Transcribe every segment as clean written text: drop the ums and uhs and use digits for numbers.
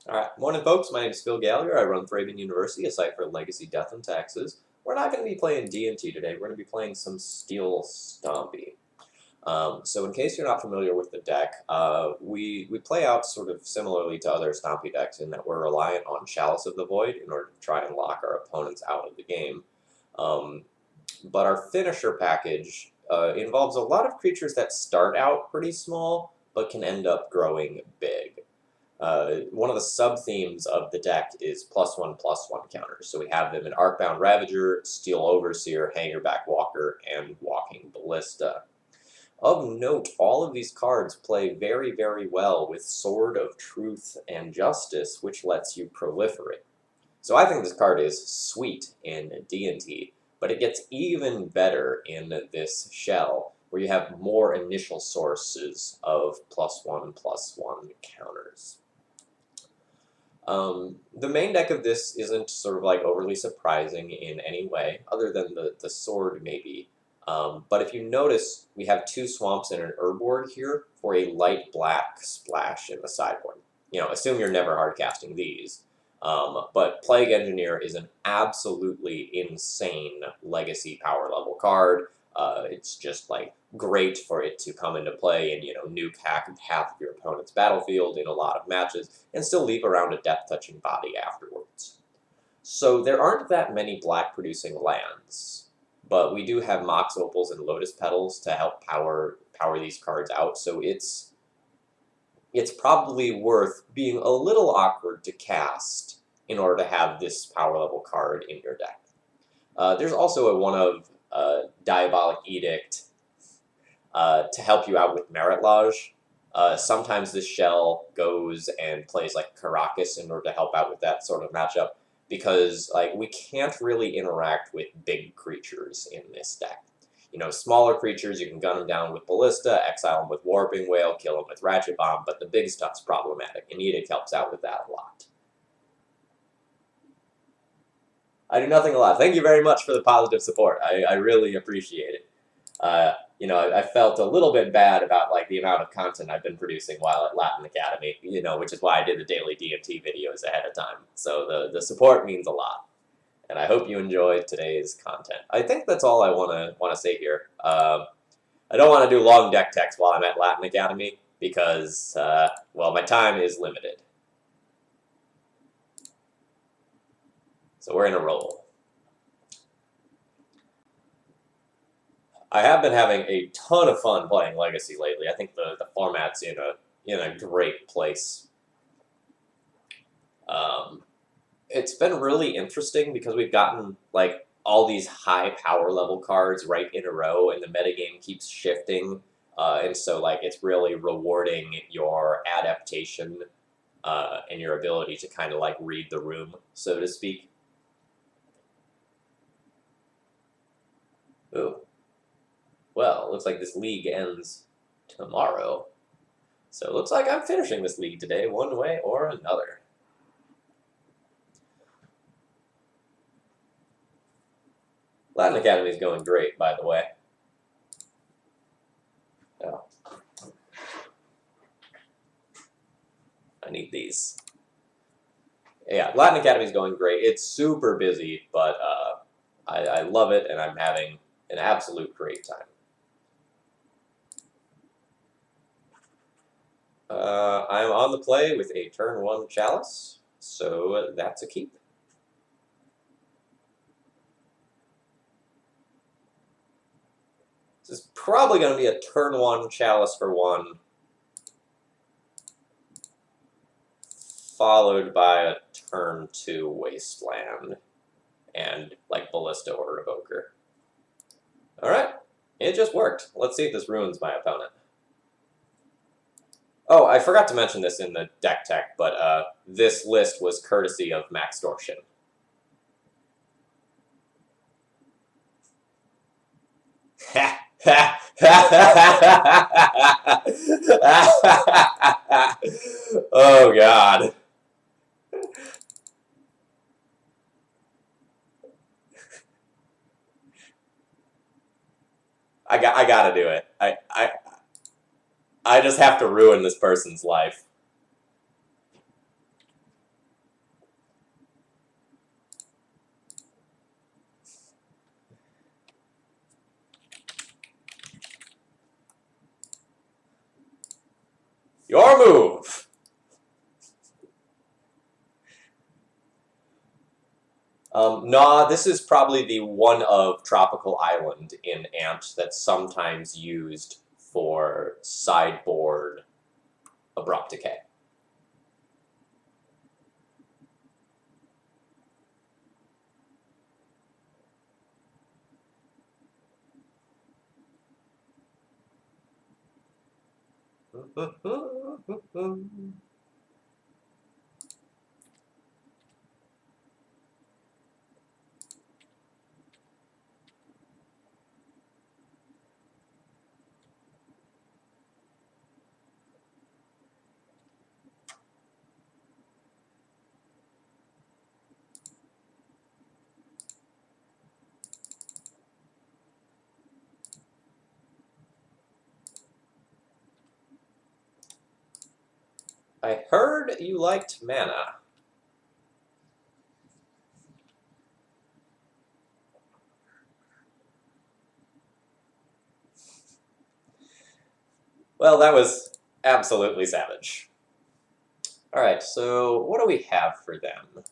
Alright, morning folks, my name is Phil Gallagher. I run ThrabenU University, a site for legacy, death, and taxes. We're not going to be playing D&T today, we're going to be playing some Steel Stompy. So in case you're not familiar with the deck, we play out sort of similarly to other Stompy decks in that we're reliant on Chalice of the Void in order to try and lock our opponents out of the game. But our finisher package involves a lot of creatures that start out pretty small, but can end up growing big. One of the sub-themes of the deck is +1/+1 counters. So we have them in Arcbound Ravager, Steel Overseer, Hangerback Walker, and Walking Ballista. Of note, all of these cards play very, very well with Sword of Truth and Justice, which lets you proliferate. So I think this card is sweet in D&T, but it gets even better in this shell, where you have more initial sources of +1/+1 counters. The main deck of this isn't sort of like overly surprising in any way, other than the sword maybe. But if you notice, we have two swamps and an Urboard here for a light black splash in the sideboard. You know, assume you're never hardcasting these. But Plague Engineer is an absolutely insane legacy power level card. It's just like great for it to come into play and nuke half of your opponent's battlefield in a lot of matches and still leave around a death touching body afterwards. So there aren't that many black producing lands, but we do have Mox Opals and Lotus Petals to help power these cards out. So it's probably worth being a little awkward to cast in order to have this power level card in your deck. There's also one of Diabolic Edict to help you out with Merit Lodge. Sometimes this shell goes and plays like Caracas in order to help out with that sort of matchup, because like we can't really interact with big creatures in this deck. Smaller creatures, you can gun them down with Ballista, exile them with Warping Whale, kill them with Ratchet Bomb, but the big stuff's problematic, and Edict helps out with that a lot. I do nothing a lot. Thank you very much for the positive support. I really appreciate it. I felt a little bit bad about like the amount of content I've been producing while at Latin Academy, which is why I did the daily DMT videos ahead of time. So the support means a lot, and I hope you enjoyed today's content. I think that's all I want to say here. I don't want to do long deck techs while I'm at Latin Academy because, well, my time is limited. So we're in a roll. I have been having a ton of fun playing Legacy lately. I think the format's in a great place. It's been really interesting because we've gotten like all these high power level cards right in a row, and the metagame keeps shifting, and so like it's really rewarding your adaptation and your ability to kind of like read the room, so to speak. Ooh. Well, looks like this league ends tomorrow. So it looks like I'm finishing this league today, one way or another. Latin Academy is going great, by the way. Oh. I need these. Yeah, Latin Academy is going great. It's super busy, but I love it, and I'm having an absolute great time. I'm on the play with a turn 1 Chalice, so that's a keep. This is probably going to be a turn 1 Chalice for 1, followed by a turn 2 Wasteland, and like Ballista or Evoker. Alright, it just worked. Let's see if this ruins my opponent. Oh, I forgot to mention this in the deck tech, but this list was courtesy of Maxtortion. Oh, God. I gotta do it. I just have to ruin this person's life. Your move! Nah, this is probably the one of Tropical Island in Amped that's sometimes used for sideboard Abrupt Decay. I heard you liked mana. Well, that was absolutely savage. Alright, so what do we have for them?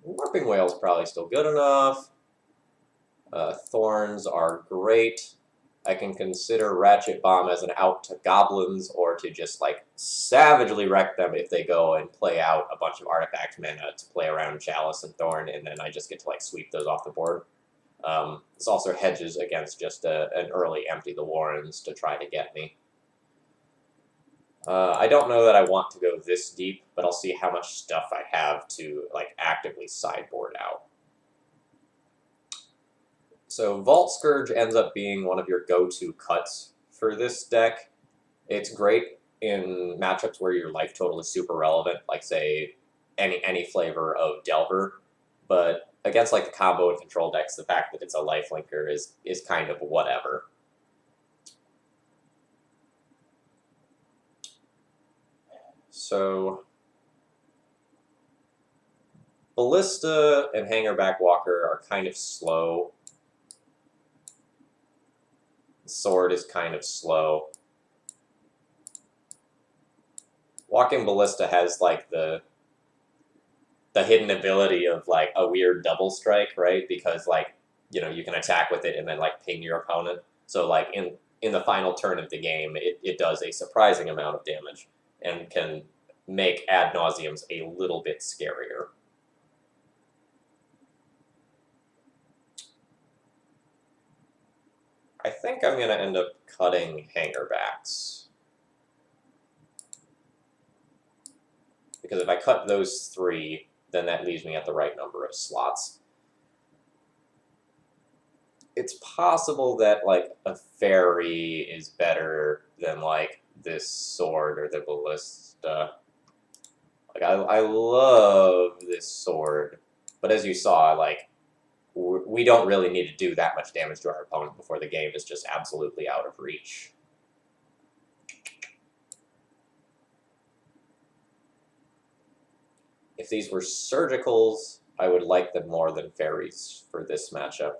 Warping Whale's probably still good enough. Thorns are great. I can consider Ratchet Bomb as an out to goblins or to just like savagely wreck them if they go and play out a bunch of artifact mana to play around Chalice and Thorn, and then I just get to like sweep those off the board. This also hedges against just an early Empty the Warrens to try to get me. I don't know that I want to go this deep, but I'll see how much stuff I have to like actively sideboard out. So Vault Scourge ends up being one of your go-to cuts for this deck. It's great in matchups where your life total is super relevant, like say any flavor of Delver, but against like the combo and control decks, the fact that it's a lifelinker is kind of whatever. So Ballista and Hangerback Walker are kind of slow. Sword is kind of slow. Walking Ballista has like the hidden ability of like a weird double strike, right? Because like, you know, you can attack with it and then like ping your opponent. So like in the final turn of the game, it does a surprising amount of damage and can make ad nauseums a little bit scarier. I think I'm going to end up cutting Hangerbacks. Because if I cut those three, then that leaves me at the right number of slots. It's possible that, like, a fairy is better than, like, this sword or the ballista. Like, I love this sword, but as you saw, like, we don't really need to do that much damage to our opponent before the game is just absolutely out of reach. If these were surgicals, I would like them more than fairies for this matchup.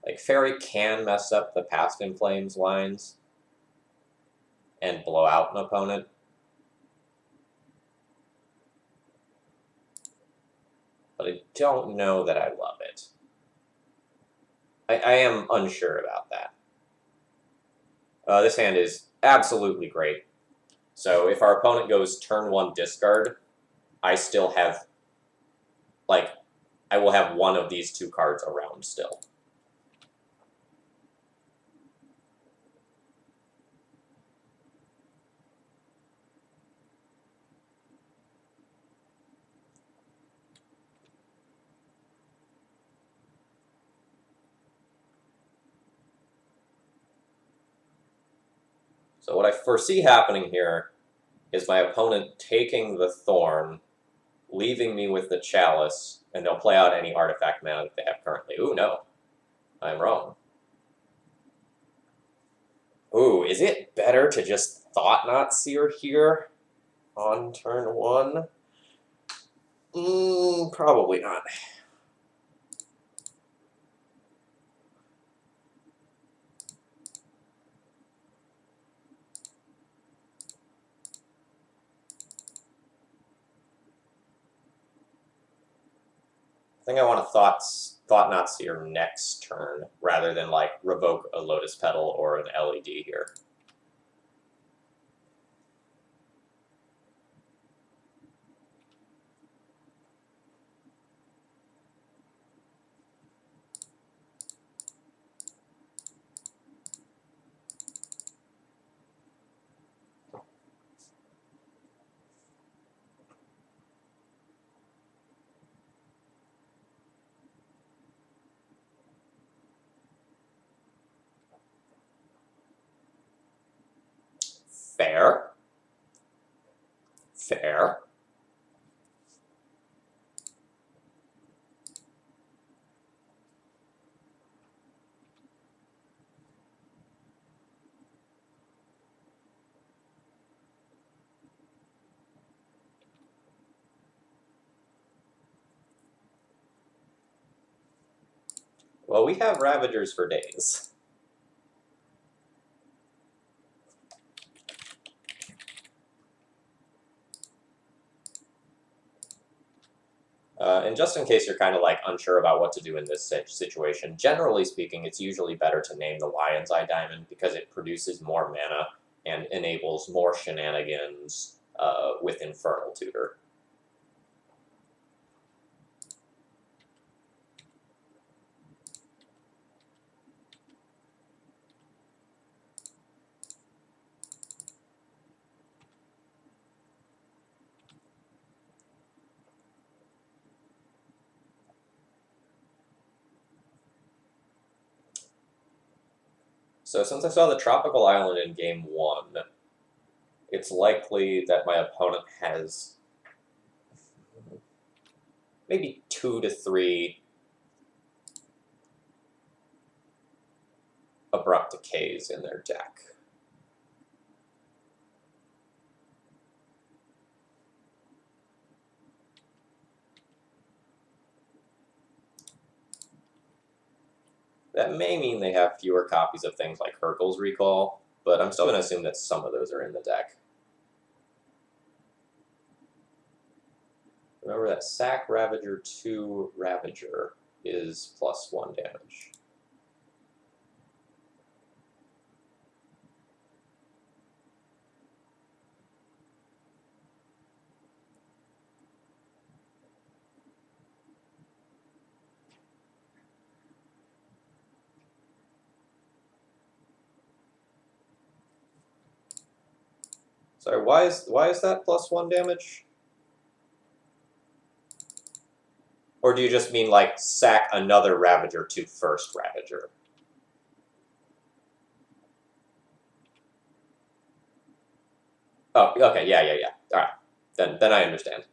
Like, fairy can mess up the Past in Flames lines and blow out an opponent. But I don't know that I love it. I am unsure about that. This hand is absolutely great. So if our opponent goes turn 1 discard, I still have, like, I will have one of these two cards around still. So what I foresee happening here is my opponent taking the Thorn, leaving me with the Chalice, and they'll play out any artifact mana that they have currently. Ooh, no. I'm wrong. Ooh, is it better to just Thought-Knot Seer here on turn 1? Probably not. think I want to thought-knot seer next turn rather than like revoke a Lotus Petal or an LED here. Fair. Fair. Well, we have Ravagers for days. And just in case you're kind of like unsure about what to do in this situation, generally speaking, it's usually better to name the Lion's Eye Diamond because it produces more mana and enables more shenanigans with Infernal Tutor. So since I saw the Tropical Island in Game 1, it's likely that my opponent has maybe 2 to 3 Abrupt Decays in their deck. That may mean they have fewer copies of things like Hurkyl's Recall, but I'm still going to assume that some of those are in the deck. Remember that Sack Ravager 2 Ravager is +1 damage. Sorry, why is that +1 damage? Or do you just mean like sack another Ravager to first Ravager? Oh, okay, yeah. All right, then I understand.